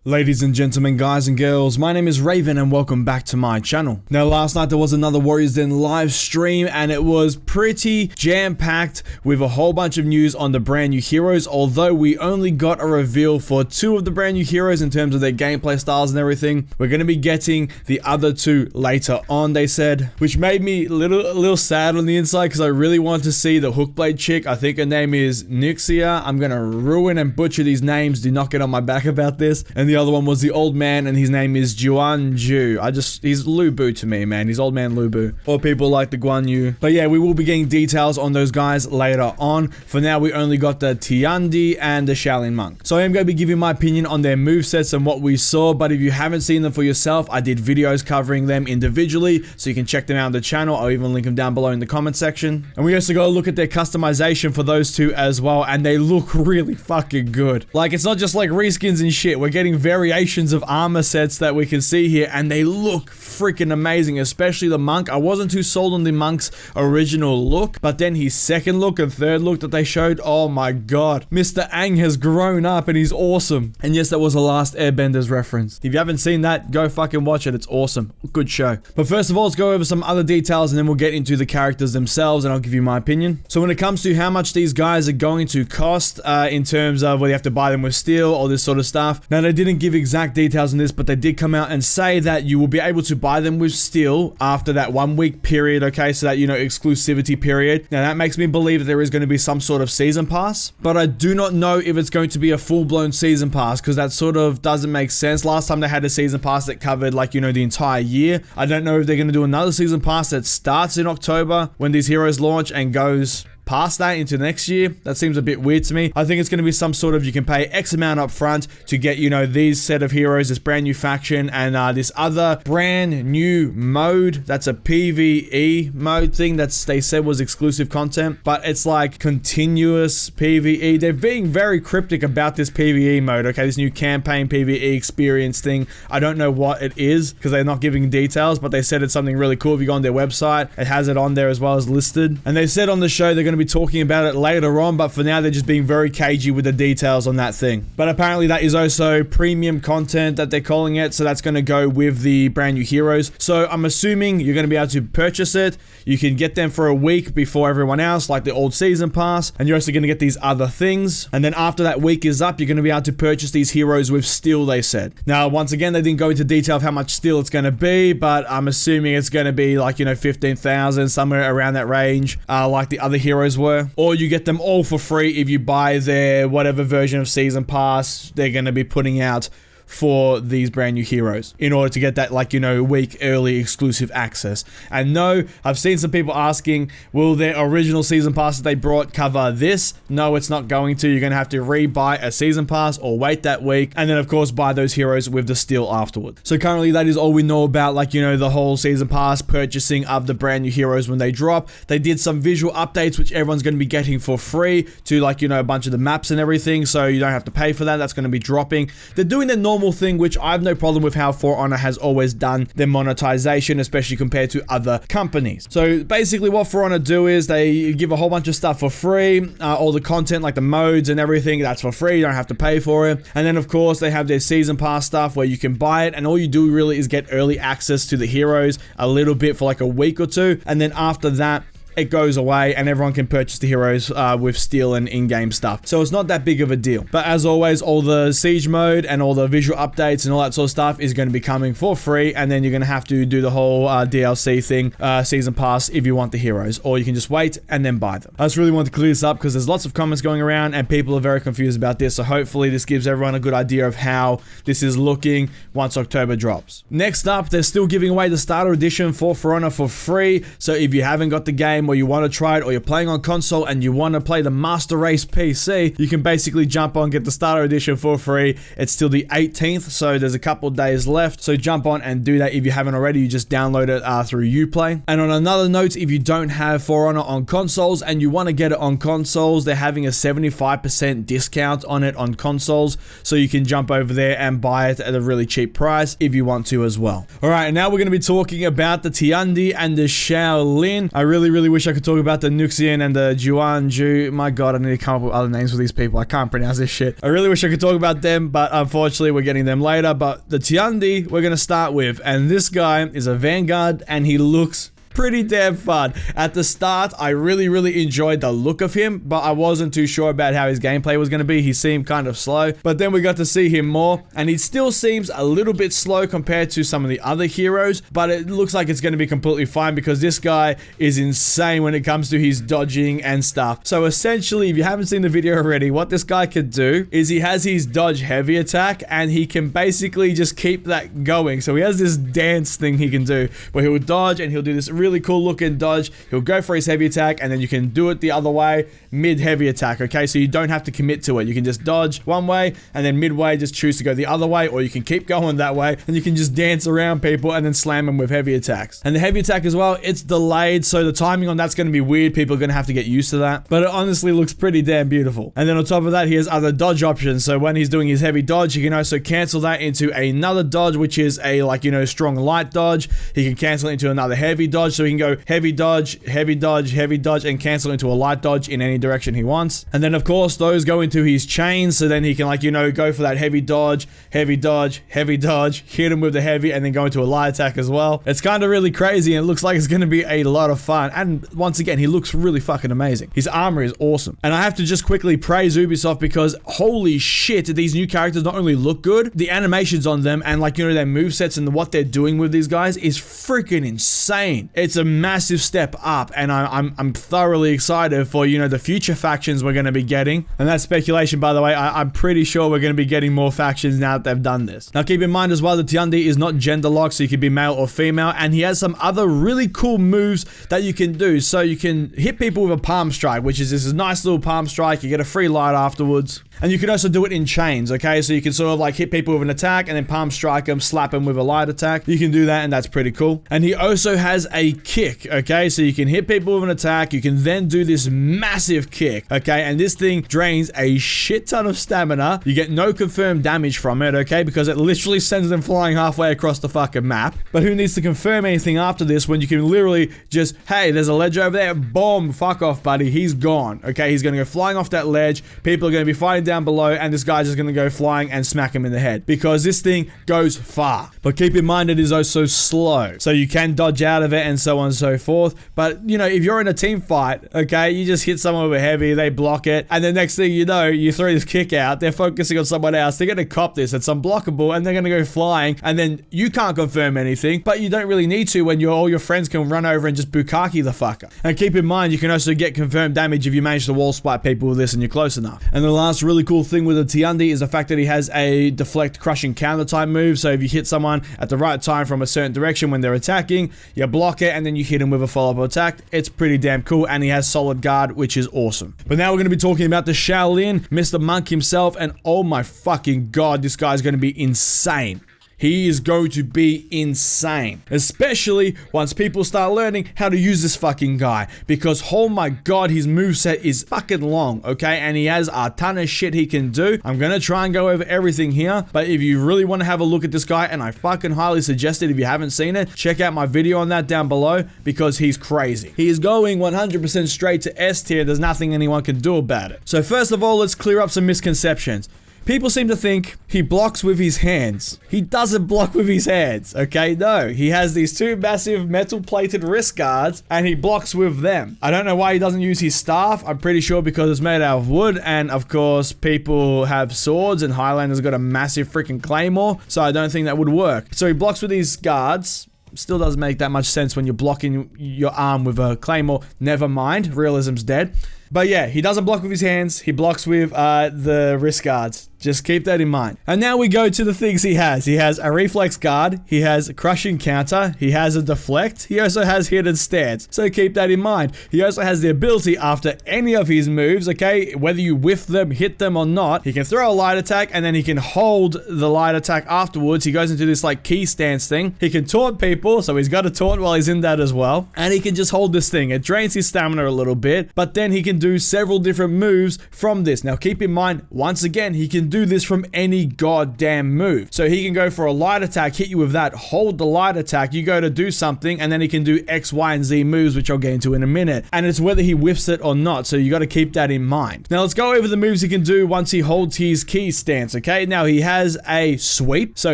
Ladies and gentlemen, guys and girls, my name is Reavyne and welcome back to my channel. Now, last night there was another Warriors Den live stream and it was pretty jam-packed with a whole bunch of news on the brand new heroes, although we only got a reveal for 2 of the brand new heroes in terms of their gameplay styles and everything. We're going to be getting the other 2 later on, they said, which made me a little sad on the inside because I really want to see the Hookblade chick. I think her name is Nixia. I'm going to ruin and butcher these names. Do not get on my back about this. And the other one was the old man, and his name is Juanju. He's Lubu to me, man. He's old man Lubu. Or people like the Guan Yu. But yeah, we will be getting details on those guys later on. For now, we only got the Tiandi and the Shaolin Monk. So I am going to be giving my opinion on their movesets and what we saw, but if you haven't seen them for yourself, I did videos covering them individually, so you can check them out on the channel. I'll even link them down below in the comment section. And we also got to look at their customization for those 2 as well, and they look really fucking good. Like, it's not just like reskins and shit. We're getting variations of armor sets that we can see here, and they look freaking amazing, especially the monk. I wasn't too sold on the monk's original look, but then his second look and third look that they showed, oh my god. Mr. Aang has grown up and he's awesome. And yes, that was a Last Airbender's reference. If you haven't seen that, go fucking watch it. It's awesome. Good show. But first of all, let's go over some other details and then we'll get into the characters themselves and I'll give you my opinion. So when it comes to how much these guys are going to cost in terms of whether you have to buy them with steel or this sort of stuff. Now, they didn't give exact details on this, but they did come out and say that you will be able to buy them with steel after that 1 week period, okay, so that, you know, exclusivity period. Now that makes me believe that there is going to be some sort of season pass, but I do not know if it's going to be a full-blown season pass because that sort of doesn't make sense. Last time they had a season pass that covered, like, you know, the entire year. I don't know if they're going to do another season pass that starts in October when these heroes launch and goes past that into next year. That seems a bit weird to me. I think it's going to be some sort of, you can pay X amount up front to get, you know, these set of heroes, this brand new faction, and this other brand new mode. That's a PvE mode thing that's, they said was exclusive content, but it's like continuous PvE. They're being very cryptic about this PvE mode, okay, this new campaign PvE experience thing. I don't know what it is because they're not giving details, but they said it's something really cool. If you go on their website, it has it on there as well as listed. And they said on the show they're going to be talking about it later on, but for now they're just being very cagey with the details on that thing. But apparently that is also premium content that they're calling it, so that's going to go with the brand new heroes. So I'm assuming you're going to be able to purchase it. You can get them for a week before everyone else, like the old season pass, and you're also going to get these other things. And then after that week is up, you're going to be able to purchase these heroes with steel, they said. Now, once again, they didn't go into detail of how much steel it's going to be, but I'm assuming it's going to be like, you know, 15,000, somewhere around that range, like the other heroes were. Or you get them all for free if you buy their whatever version of season pass they're going to be putting out for these brand new heroes in order to get that, like, you know, week early exclusive access. And no, I've seen some people asking, will their original season pass that they brought cover this? No, it's not going to. You're going to have to re-buy a season pass or wait that week and then of course buy those heroes with the steel afterward. So currently that is all we know about, like, you know, the whole season pass purchasing of the brand new heroes when they drop. They did some visual updates which everyone's going to be getting for free to, like, you know, a bunch of the maps and everything, so you don't have to pay for that. That's going to be dropping. They're doing their normal thing, which I have no problem with how For Honor has always done their monetization, especially compared to other companies. So basically what For Honor do is they give a whole bunch of stuff for free, all the content like the modes and everything, that's for free, you don't have to pay for it. And then of course they have their season pass stuff where you can buy it and all you do really is get early access to the heroes a little bit for like a week or 2, and then after that it goes away and everyone can purchase the heroes with steel and in-game stuff. So it's not that big of a deal. But as always, all the siege mode and all the visual updates and all that sort of stuff is going to be coming for free, and then you're going to have to do the whole DLC thing, season pass, if you want the heroes, or you can just wait and then buy them. I just really want to clear this up because there's lots of comments going around and people are very confused about this, so hopefully this gives everyone a good idea of how this is looking once October drops. Next up, they're still giving away the starter edition for Honor for free, so if you haven't got the game game or you want to try it, or you're playing on console and you want to play the Master Race PC, you can basically jump on, get the starter edition for free. It's still the 18th, so there's a couple days left. So jump on and do that if you haven't already. You just download it through Uplay. And on another note, if you don't have For Honor on consoles and you want to get it on consoles, they're having a 75% discount on it on consoles, so you can jump over there and buy it at a really cheap price if you want to as well. Alright, and now we're going to be talking about the Tiandi and the Shaolin. I really wish I could talk about the Nuxian and the Juanju. My god, I need to come up with other names for these people. I can't pronounce this shit. I really wish I could talk about them, but unfortunately we're getting them later. But the Tiandi we're going to start with, and this guy is a Vanguard and he looks pretty damn fun. At the start, I really enjoyed the look of him, but I wasn't too sure about how his gameplay was going to be. He seemed kind of slow, but then we got to see him more, and he still seems a little bit slow compared to some of the other heroes, but it looks like it's going to be completely fine because this guy is insane when it comes to his dodging and stuff. So essentially, if you haven't seen the video already, what this guy could do is he has his dodge heavy attack, and he can basically just keep that going. So he has this dance thing he can do where he'll dodge and he'll do this really cool looking dodge. He'll go for his heavy attack, and then you can do it the other way, mid heavy attack. Okay, so you don't have to commit to it. You can just dodge one way, and then midway just choose to go the other way, or you can keep going that way, and you can just dance around people and then slam them with heavy attacks. And the heavy attack as well, it's delayed, so the timing on that's going to be weird. People are going to have to get used to that, but it honestly looks pretty damn beautiful. And then on top of that, he has other dodge options. So when he's doing his heavy dodge, he can also cancel that into another dodge, which is a, like, you know, strong light dodge. He can cancel it into another heavy dodge, so he can go heavy dodge, heavy dodge, heavy dodge, and cancel into a light dodge in any direction he wants. And then of course those go into his chains, so then he can, like, you know, go for that heavy dodge, heavy dodge, heavy dodge, hit him with the heavy, and then go into a light attack as well. It's kind of really crazy, and it looks like it's going to be a lot of fun. And once again, he looks really fucking amazing. His armor is awesome. And I have to just quickly praise Ubisoft because holy shit, these new characters not only look good, the animations on them and, like, you know, their movesets and what they're doing with these guys is freaking insane. It's a massive step up, and I'm thoroughly excited for, you know, the future factions we're going to be getting. And that's speculation, by the way. I'm pretty sure we're going to be getting more factions now that they've done this. Now keep in mind as well, the Tiandi is not gender locked, so you can be male or female, and he has some other really cool moves that you can do. So you can hit people with a palm strike, which is this nice little palm strike. You get a free light afterwards. And you can also do it in chains, okay? So you can sort of like hit people with an attack and then palm strike them, slap them with a light attack. You can do that, and that's pretty cool. And he also has a kick, okay? So you can hit people with an attack. You can then do this massive kick, okay? And this thing drains a shit ton of stamina. You get no confirmed damage from it, okay? Because it literally sends them flying halfway across the fucking map. But who needs to confirm anything after this when you can literally just, hey, there's a ledge over there. Boom, fuck off, buddy. He's gone, okay? He's going to go flying off that ledge. People are going to be fighting down below, and this guy's just going to go flying and smack him in the head because this thing goes far. But keep in mind, it is also slow, so you can dodge out of it and so on and so forth. But you know, if you're in a team fight, okay, you just hit someone with a heavy, they block it, and the next thing you know, you throw this kick out, they're focusing on someone else, they're going to cop this, it's unblockable, and they're going to go flying, and then you can't confirm anything, but you don't really need to when all your friends can run over and just bukkake the fucker. And keep in mind, you can also get confirmed damage if you manage to wall spike people with this and you're close enough. And the last really cool thing with the Tiandi is the fact that he has a deflect, crushing, counter type move. So if you hit someone at the right time from a certain direction when they're attacking, you block it and then you hit him with a follow-up attack. It's pretty damn cool, and he has solid guard, which is awesome. But now we're going to be talking about the Shaolin, Mr. Monk himself, and oh my fucking god, this guy's going to be insane. He is going to be insane, especially once people start learning how to use this fucking guy, because oh my god, his moveset is fucking long, okay, and he has a ton of shit he can do. I'm gonna try and go over everything here, but if you really want to have a look at this guy, and I fucking highly suggest it if you haven't seen it, check out my video on that down below, because he's crazy. He is going 100% straight to S tier. There's nothing anyone can do about it. So first of all, let's clear up some misconceptions. People seem to think he blocks with his hands. He doesn't block with his hands, okay? No, he has these two massive metal-plated wrist guards, and he blocks with them. I don't know why he doesn't use his staff. I'm pretty sure because it's made out of wood, and of course, people have swords, and Highlander's got a massive freaking claymore, so I don't think that would work. So he blocks with these guards. Still doesn't make that much sense when you're blocking your arm with a claymore. Never mind, realism's dead. But yeah, he doesn't block with his hands. He blocks with the wrist guards. Just keep that in mind. And now we go to the things he has. He has a reflex guard. He has a crushing counter. He has a deflect. He also has hidden stance. So keep that in mind. He also has the ability after any of his moves, okay, whether you whiff them, hit them or not, he can throw a light attack and then he can hold the light attack afterwards. He goes into this like key stance thing. He can taunt people, so he's got a taunt while he's in that as well. And he can just hold this thing. It drains his stamina a little bit, but then he can do several different moves from this. Now keep in mind, once again, he can do this from any goddamn move. So he can go for a light attack, hit you with that, hold the light attack, you go to do something, and then he can do X, Y, and Z moves, which I'll get into in a minute. And it's whether he whiffs it or not, so you got to keep that in mind. Now let's go over the moves he can do once he holds his key stance, okay? Now he has a sweep, so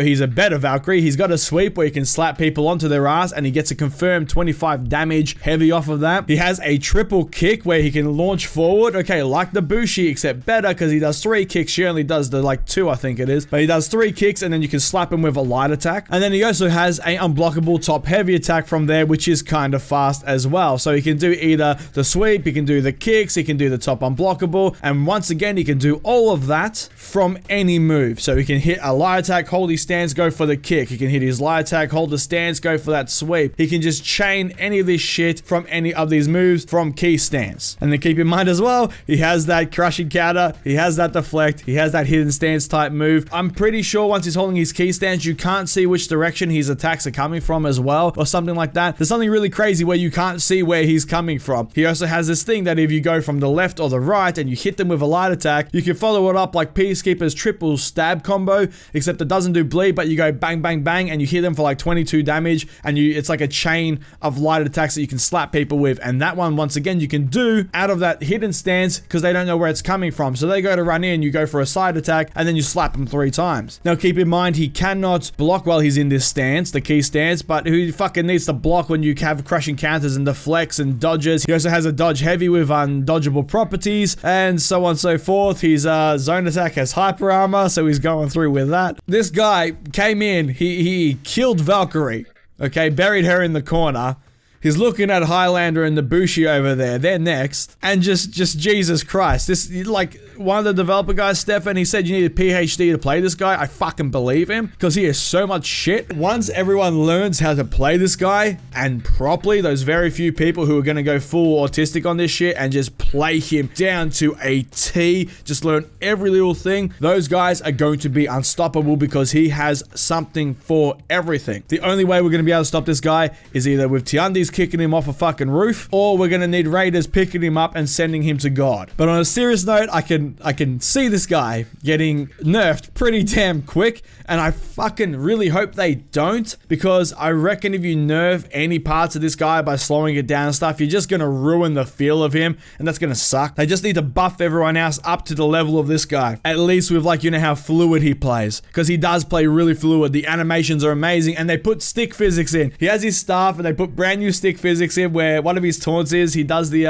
he's a better Valkyrie. He's got a sweep where he can slap people onto their ass, and he gets a confirmed 25 damage heavy off of that. He has a triple kick where he can launch forward, okay, like the Bushi, except better because he does 3 kicks. She only does the like 2, I think it is, but he does 3 kicks and then you can slap him with a light attack. And then he also has a unblockable top heavy attack from there, which is kind of fast as well. So he can do either the sweep, he can do the kicks, he can do the top unblockable, and once again he can do all of that from any move. So he can hit a light attack, hold his stance, go for the kick. He can hit his light attack, hold the stance, go for that sweep. He can just chain any of this shit from any of these moves from key stance. And then keep in mind as well, he has that crushing counter, he has that deflect, he has that hidden stance type move. I'm pretty sure once he's holding his key stance, you can't see which direction his attacks are coming from as well, or something like that. There's something really crazy where you can't see where he's coming from. He also has this thing that if you go from the left or the right and you hit them with a light attack, you can follow it up like Peacekeeper's triple stab combo, except it doesn't do bleed, but you go bang, bang, bang, and you hit them for like 22 damage, and it's like a chain of light attacks that you can slap people with. And that one, once again, you can do out of that hidden stance because they don't know where it's coming from. So they go to run in, you go for a side attack, and then you slap him 3 times. Now keep in mind, he cannot block while he's in this stance, the key stance, but who fucking needs to block when you have crushing counters and deflects and dodges? He also has a dodge heavy with undodgeable properties, and so on and so forth. His zone attack has hyper armor, so he's going through with that. This guy came in, he killed Valkyrie, okay, buried her in the corner. He's looking at Highlander and the Bushi over there. They're next. And just Jesus Christ. This, like, one of the developer guys, Stefan, he said you need a PhD to play this guy. I fucking believe him, because he has so much shit. Once everyone learns how to play this guy, and properly, those very few people who are going to go full autistic on this shit and just play him down to a T, just learn every little thing, those guys are going to be unstoppable because he has something for everything. The only way we're going to be able to stop this guy is either with Tiandi's kicking him off a fucking roof, or we're gonna need raiders picking him up and sending him to God. But on a serious note, I can see this guy getting nerfed pretty damn quick, and I fucking really hope they don't, because I reckon if you nerf any parts of this guy by slowing it down and stuff, you're just gonna ruin the feel of him, and that's gonna suck. They just need to buff everyone else up to the level of this guy, at least with, like, you know how fluid he plays, because he does play really fluid. The animations are amazing, and they put stick physics in. He has his staff and they put brand new stick physics in, where one of his taunts is he does the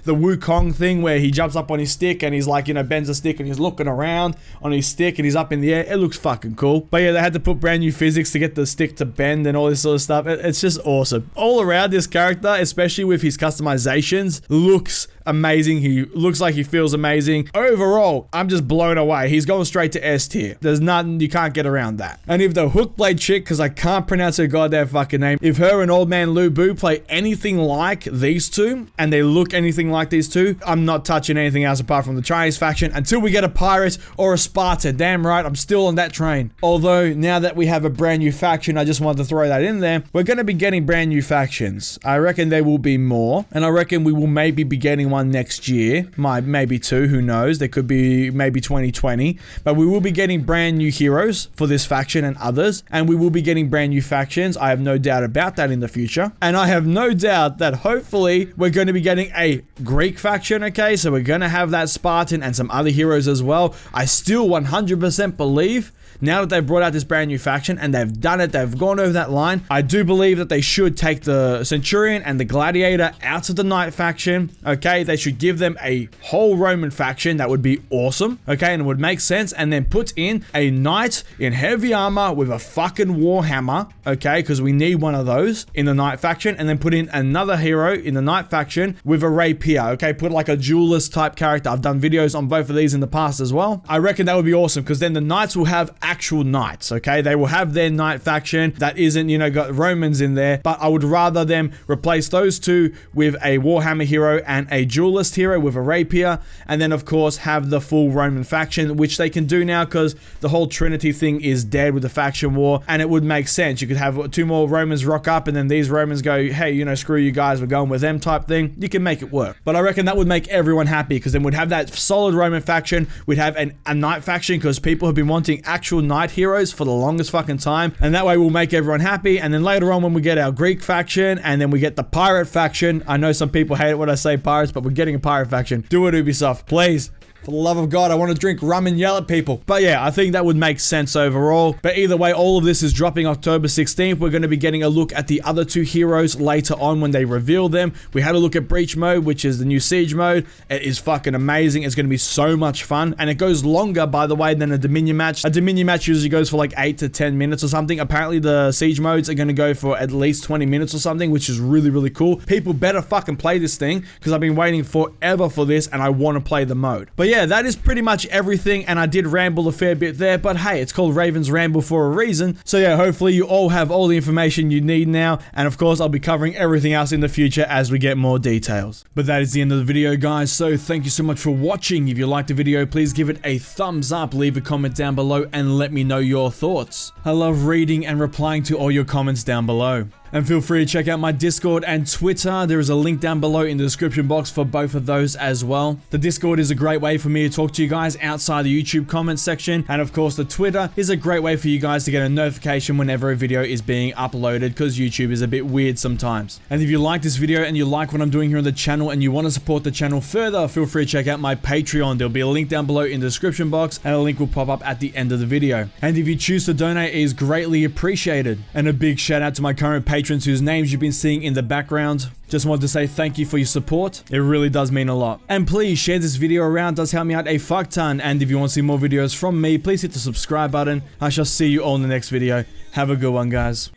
Wukong thing where he jumps up on his stick and he's like, you know, bends the stick and he's looking around on his stick and he's up in the air. It looks fucking cool. But yeah, they had to put brand new physics to get the stick to bend and all this sort of stuff. It's just awesome. All around, this character, especially with his customizations, looks amazing. He looks like he feels amazing. Overall, I'm just blown away. He's going straight to S tier. There's nothing, you can't get around that. And if the Hookblade chick, because I can't pronounce her goddamn fucking name, if her and Old Man Lu Bu play anything like these two, and they look anything like these two, I'm not touching anything else apart from the Chinese faction until we get a pirate or a Sparta. Damn right, I'm still on that train. Although, now that we have a brand new faction, I just wanted to throw that in there, we're going to be getting brand new factions. I reckon there will be more, and I reckon we will maybe be getting one next year, maybe 2, who knows, there could be maybe 2020, but we will be getting brand new heroes for this faction and others, and we will be getting brand new factions. I have no doubt about that in the future, and I have no doubt that hopefully we're going to be getting a Greek faction, okay, so we're going to have that Spartan and some other heroes as well. I still 100% believe now that they've brought out this brand new faction and they've done it, they've gone over that line, I do believe that they should take the Centurion and the Gladiator out of the Knight faction, okay? They should give them a whole Roman faction. That would be awesome, okay? And it would make sense, and then put in a Knight in heavy armor with a fucking Warhammer, okay? Because we need one of those in the Knight faction, and then put in another hero in the Knight faction with a rapier, okay? Put like a duelist type character. I've done videos on both of these in the past as well. I reckon that would be awesome, because then the Knights will have actual Knights, okay? They will have their Knight faction that isn't, you know, got Romans in there, but I would rather them replace those two with a Warhammer hero and a duelist hero with a rapier, and then of course have the full Roman faction, which they can do now because the whole Trinity thing is dead with the faction war, and it would make sense. You could have 2 more Romans rock up, and then these Romans go, hey, you know, screw you guys, we're going with them type thing. You can make it work. But I reckon that would make everyone happy, because then we'd have that solid Roman faction, we'd have a Knight faction, because people have been wanting actual Knight heroes for the longest fucking time, and that way we'll make everyone happy. And then later on, when we get our Greek faction, and then we get the pirate faction, I know some people hate it when I say pirates, but we're getting a pirate faction. Do it, Ubisoft, please. For the love of God, I want to drink rum and yell at people. But yeah, I think that would make sense overall. But either way, all of this is dropping October 16th. We're going to be getting a look at the other 2 heroes later on when they reveal them. We had a look at Breach Mode, which is the new Siege Mode. It is fucking amazing. It's going to be so much fun. And it goes longer, by the way, than a Dominion match. A Dominion match usually goes for like 8 to 10 minutes or something. Apparently, the Siege Modes are going to go for at least 20 minutes or something, which is really, really cool. People better fucking play this thing, because I've been waiting forever for this, and I want to play the mode. But yeah, that is pretty much everything, and I did ramble a fair bit there, but hey, it's called Raven's Ramble for a reason. So yeah, hopefully you all have all the information you need now, and of course I'll be covering everything else in the future as we get more details. But that is the end of the video, guys, so thank you so much for watching. If you liked the video, please give it a thumbs up, leave a comment down below, and let me know your thoughts. I love reading and replying to all your comments down below. And feel free to check out my Discord and Twitter. There is a link down below in the description box for both of those as well. The Discord is a great way for me to talk to you guys outside the YouTube comments section. And of course, the Twitter is a great way for you guys to get a notification whenever a video is being uploaded, because YouTube is a bit weird sometimes. And if you like this video and you like what I'm doing here on the channel and you want to support the channel further, feel free to check out my Patreon. There'll be a link down below in the description box, and a link will pop up at the end of the video. And if you choose to donate, it is greatly appreciated. And a big shout out to my current patrons whose names you've been seeing in the background. Just wanted to say thank you for your support. It really does mean a lot. And please share this video around. It does help me out a fuck ton. And if you want to see more videos from me, please hit the subscribe button. I shall see you all in the next video. Have a good one, guys.